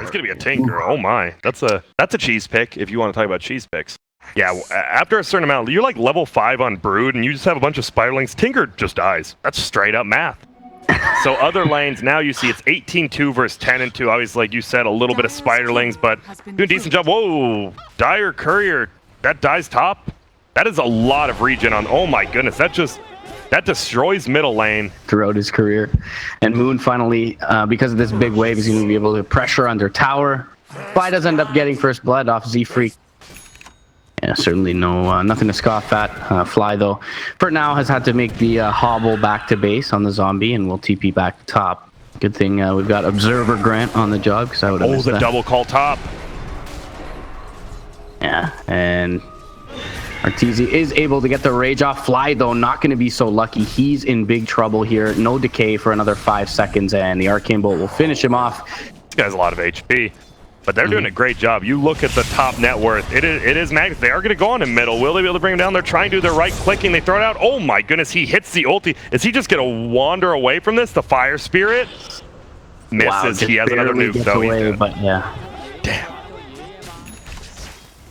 It's gonna be a Tinker. Oh my, that's a cheese pick if you want to talk about cheese picks. Yeah, after a certain amount, you're like level 5 on Brood, and you just have a bunch of Spiderlings. Tinker just dies. That's straight up math. So other lanes, now you see it's 18-2 versus 10-2. Obviously, like you said, a little bit of Spiderlings, but doing a decent job. Whoa, Dire Courier, that dies top. That is a lot of regen on. Oh my goodness, that destroys middle lane throughout his career. And Moon finally, because of this big wave, is going to be able to pressure under tower. Fly does end up getting first blood off Z-Freak. Yeah, certainly nothing to scoff at. Fly, though, for now has had to make the hobble back to base on the zombie, and we'll TP back to top. Good thing we've got Observer Grant on the job, because I would have missed the that. double call top. Yeah, and Arteezy is able to get the rage off. Fly, though, not going to be so lucky. He's in big trouble here. No decay for another 5 seconds, and the Arcane Bolt will finish him off. This guy's a lot of HP. But they're doing a great job. You look at the top net worth. It is Magnus. They are going to go on in middle. Will they be able to bring him down? They're trying to do their right clicking. They throw it out. Oh my goodness, he hits the ulti. Is he just going to wander away from this? The Fire Spirit misses. Wow, he has another nuke though. Away, but yeah. Damn.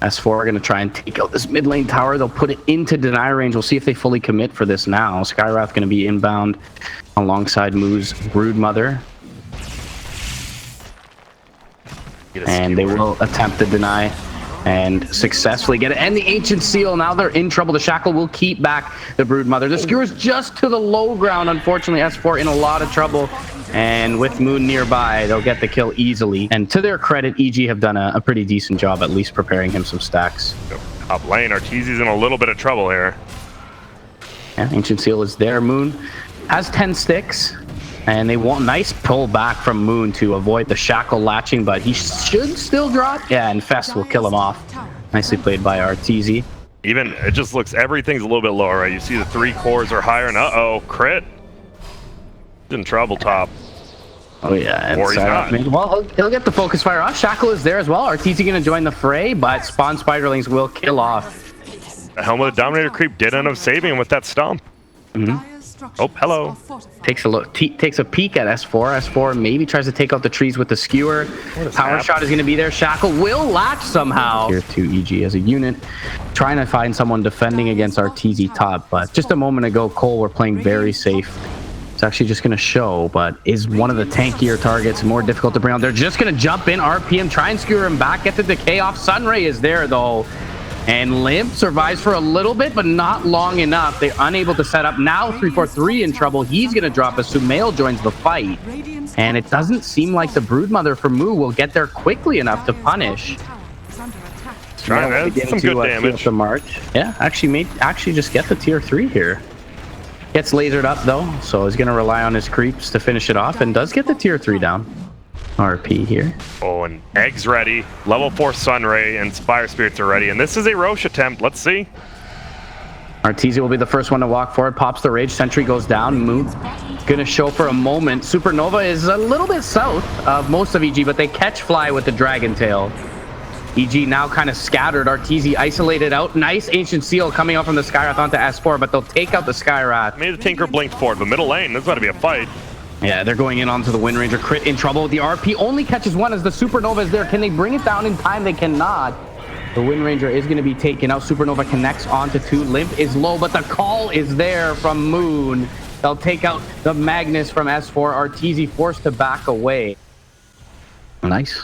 S4 are going to try and take out this mid lane tower. They'll put it into deny range. We'll see if they fully commit for this now. Skywrath going to be inbound alongside Moo's Broodmother. And they will attempt to deny and successfully get it. And the Ancient Seal, now they're in trouble. The Shackle will keep back the Broodmother. The Skewer's just to the low ground. Unfortunately, S4 in a lot of trouble. And with Moon nearby, they'll get the kill easily. And to their credit, EG have done a pretty decent job at least preparing him some stacks. Top lane, Arteezy's in a little bit of trouble here. Yeah, Ancient Seal is there. Moon has 10 sticks. And they want nice pull back from Moon to avoid the Shackle latching, but he should still drop. Yeah, and Fest will kill him off. Nicely played by Arteezy. Even, it just looks, everything's a little bit lower, right? You see the 3 cores are higher, and uh-oh, crit. He's in trouble top. Oh yeah, and or he's not. Well, he'll get the focus fire off. Shackle is there as well. Arteezy gonna join the fray, but Spawn Spiderlings will kill off. The Helm of the Dominator creep did end up saving him with that stomp. Oh, hello. Takes a look. Takes a peek at S4. S4 maybe tries to take out the trees with the skewer. Power shot is going to be there. Shackle will latch somehow. Here to EG as a unit, trying to find someone defending against Arteezy top. But just a moment ago, CoL were playing very safe. It's actually just going to show, but is one of the tankier targets, more difficult to bring on. They're just going to jump in, RPM, try and skewer him back, get the decay off. Sunray is there though. And Limp survives for a little bit, but not long enough. They're unable to set up. Now 343 in trouble. He's going to drop as Sumail joins the fight. And it doesn't seem like the Broodmother for Moo will get there quickly enough to punish. Trying to some good damage. The march. Yeah, actually just get the tier 3 here. Gets lasered up though, so he's going to rely on his creeps to finish it off and does get the tier 3 down. RP here. Oh, and Egg's ready. Level 4 Sunray and Spire Spirits are ready. And this is a Roche attempt. Let's see. Arteezy will be the first one to walk forward. Pops the Rage. Sentry goes down. Moon gonna show for a moment. Supernova is a little bit south of most of EG, but they catch Fly with the Dragon Tail. EG now kind of scattered. Arteezy isolated out. Nice Ancient Seal coming out from the Skywrath onto S4, but they'll take out the Skywrath. Maybe the Tinker blinked forward, but middle lane, there's about to be a fight. Yeah, they're going in onto the Wind Ranger. Crit in trouble. The RP only catches one as the Supernova is there. Can they bring it down in time? They cannot. The Wind Ranger is going to be taken out. Supernova connects onto 2. Limp is low, but the call is there from Moon. They'll take out the Magnus from S4. Arteezy forced to back away. Nice.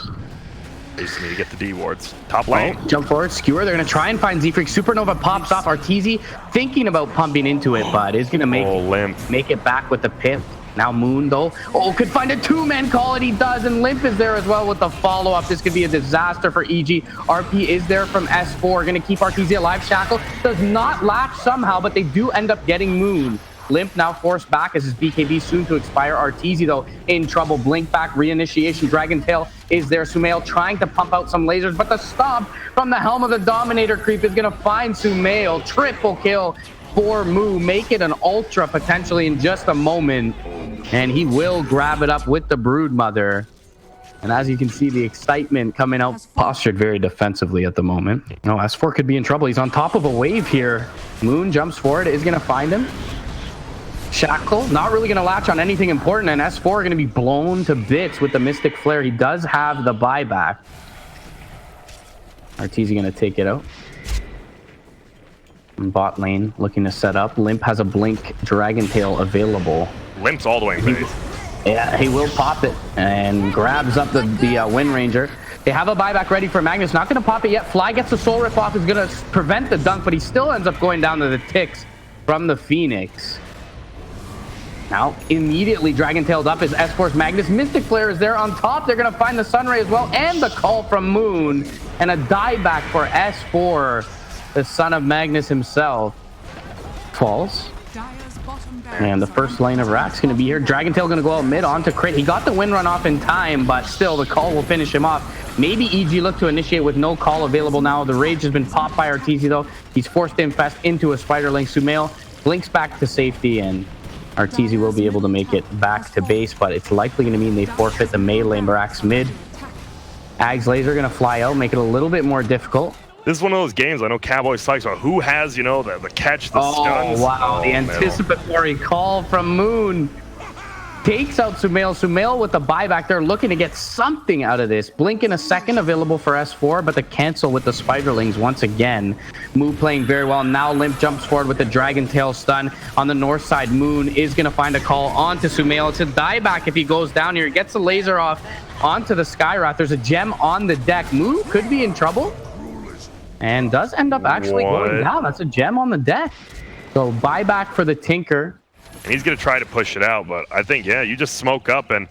They just need to get the D wards. Top lane. Oh, jump forward, skewer. They're going to try and find Z-Freak. Supernova pops off. Arteezy thinking about pumping into it, but is going to make it back with the pit. Now Moon, though. Oh, could find a 2-man call, and he does. And Limp is there as well with the follow-up. This could be a disaster for EG. RP is there from S4. Going to keep Arteezy alive. Shackle does not latch somehow, but they do end up getting Moon. Limp now forced back as his BKB soon to expire. Arteezy, though, in trouble. Blink back, reinitiation. Dragon Tail is there. Sumail trying to pump out some lasers, but the stomp from the Helm of the Dominator creep is going to find Sumail. Triple kill for Moo. Make it an ultra potentially in just a moment. And he will grab it up with the Broodmother. And as you can see, the excitement coming out, postured very defensively at the moment. No, S4 could be in trouble. He's on top of a wave here. Moon jumps forward, is going to find him. Shackle, not really going to latch on anything important, and S4 are going to be blown to bits with the Mystic Flare. He does have the buyback. Arteezy going to take it out. Bot lane looking to set up. Limp has a Blink Dragon Tail available. Limp's all the way in base. Yeah, he will pop it and grabs up the Wind Ranger. They have a buyback ready for Magnus. Not going to pop it yet. Fly gets the Soul Rip off. Is going to prevent the dunk, but he still ends up going down to the ticks from the Phoenix. Now, immediately Dragon-tailed up is S4's Magnus. Mystic Flare is there on top. They're going to find the Sunray as well, and the call from Moon. And a dieback for S4, the son of Magnus himself. Falls. And the first lane of Rack's going to be here. Dragon-tail going to go out mid onto Crit. He got the wind run off in time, but still the call will finish him off. Maybe EG look to initiate with no call available now. The Rage has been popped by Arteezy though. He's forced to infest into a Spiderling. Sumail blinks back to safety, and Arteezy will be able to make it back to base, but it's likely going to mean they forfeit the melee. Rack's mid. Ag's laser going to fly out, make it a little bit more difficult. This is one of those games I know Cowboys talks about. Who has, you know, the catch, the stuns? Oh, wow. The anticipatory call from Moon takes out Sumail. Sumail with the buyback. They're looking to get something out of this. Blink in a second available for S4, but the cancel with the Spiderlings once again. Moon playing very well. Now Limp jumps forward with the Dragon Tail stun. On the north side, Moon is going to find a call onto Sumail. It's a dieback if he goes down here. He gets the laser off onto the Skywrath. There's a gem on the deck. Moon could be in trouble. And does end up actually going down. That's a gem on the deck. So buyback for the Tinker. And he's going to try to push it out, but I think, yeah, you just smoke up and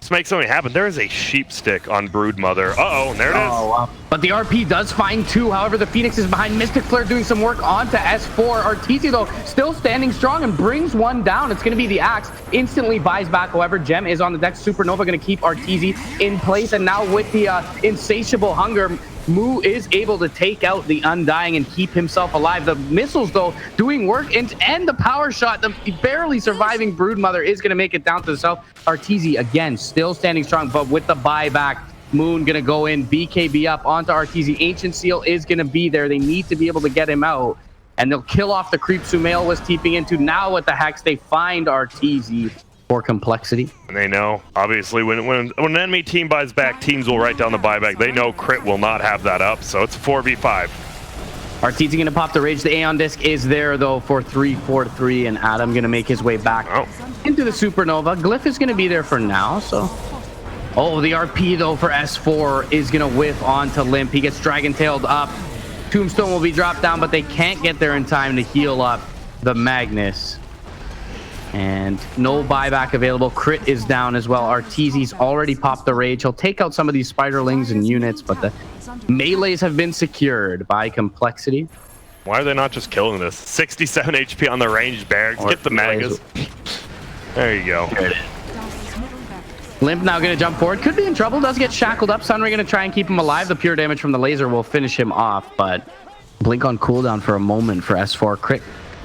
just make something happen. There is a sheep stick on Broodmother. Uh-oh, there it is. Oh, wow. But the RP does find two. However, the Phoenix is behind. Mystic Flare doing some work onto S4. Arteezy, though, still standing strong and brings one down. It's going to be the Axe. Instantly buys back. However, Gem is on the deck. Supernova going to keep Arteezy in place. And now with the insatiable hunger, Moo is able to take out the Undying and keep himself alive. The missiles, though, doing work, and the power shot, the barely surviving Broodmother is going to make it down to the south. Arteezy, again, still standing strong, but with the buyback, Moon going to go in, BKB up onto Arteezy. Ancient Seal is going to be there. They need to be able to get him out, and they'll kill off the creep Sumail was TPing into. Now with the Hex, they find Arteezy for complexity. And they know, obviously, when an enemy team buys back, teams will write down the buyback. They know Crit will not have that up, so it's a 4v5. Arteezy going to pop the Rage. The Aeon Disc is there, though, for 3-4-3, and Adam going to make his way back into the Supernova. Glyph is going to be there for now, so... Oh, the RP, though, for S4 is going to whiff onto Limp. He gets Dragon-tailed up. Tombstone will be dropped down, but they can't get there in time to heal up the Magnus. And no buyback available. Crit is down as well. Arteezy's already popped the Rage. He'll take out some of these Spiderlings and units, but the melees have been secured by complexity. Why are they not just killing this? 67 HP on the ranged barracks. Get the Magus. There you go. There it is. Limp now going to jump forward. Could be in trouble. Does get shackled up. Sunray going to try and keep him alive. The pure damage from the laser will finish him off, but Blink on cooldown for a moment for S4. Crit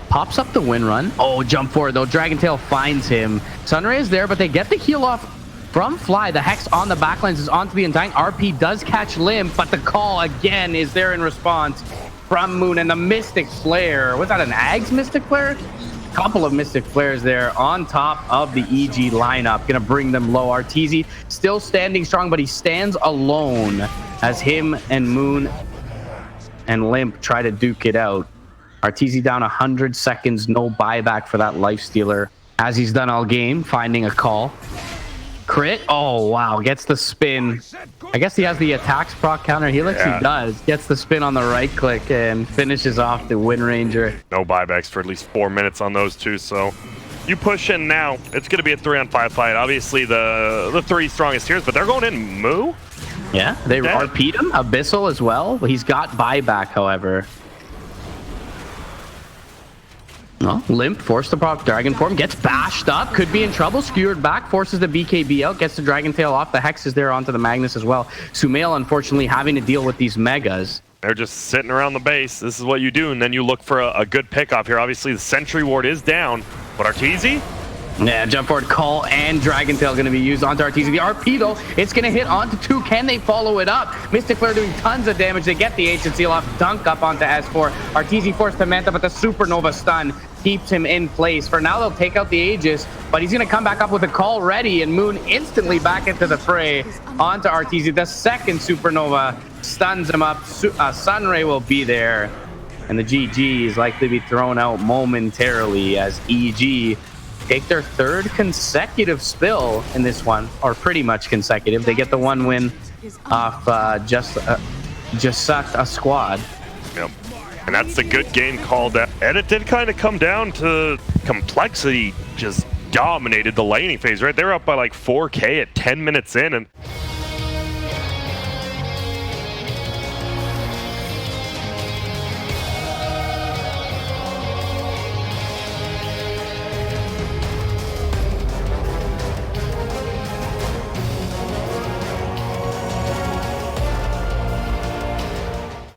pops up the wind run. Oh, jump forward though. Dragon Tail finds him. Sunray is there, but they get the heal off from Fly. The Hex on the backlines is onto the Undying. RP does catch Limp, but the call again is there in response from Moon. And the Mystic Flare. Was that an Ag's Mystic Flare? Couple of Mystic Flares there on top of the EG lineup. Gonna bring them low. Arteezy still standing strong, but he stands alone as him and Moon and Limp try to duke it out. Arteezy down 100 seconds, no buyback for that Lifestealer, as he's done all game, finding a call. Crit, oh wow, gets the spin. I guess he has the attacks proc counter helix. Yeah. He does. Gets the spin on the right click and finishes off the Wind Ranger. No buybacks for at least 4 minutes on those two, so you push in now. It's going to be a 3-on-5 fight. Obviously the three strongest tiers, but they're going in Moo. Yeah, they RP'd him. Abyssal as well. He's got buyback, however. Well, Limp forced to pop Dragon Form, gets bashed up, could be in trouble, skewered back, forces the BKB out, gets the Dragon Tail off, the Hex is there onto the Magnus as well. Sumail, unfortunately, having to deal with these Megas. They're just sitting around the base. This is what you do, and then you look for a good pickoff here. Obviously, the Sentry Ward is down, but Arteezy? Yeah, jump forward call and Dragon Tail going to be used onto Arteezy. The RP, though, it's going to hit onto two. Can they follow it up? Mystic Flare doing tons of damage. They get the Ancient Seal off, dunk up onto S4. Arteezy forced to Manta, but the Supernova stun keeps him in place. For now, they'll take out the Aegis, but he's going to come back up with a CoL ready, and Moon instantly back into the fray onto RTZ. The second Supernova stuns him up. Sunray will be there, and the GG is likely to be thrown out momentarily as EG take their third consecutive spill in this one, or pretty much consecutive. They get the one win off just sucked a squad. Yep. And that's a good game called out. And it did kind of come down to complexity just dominated the laning phase, right? They were up by like 4K at 10 minutes in, and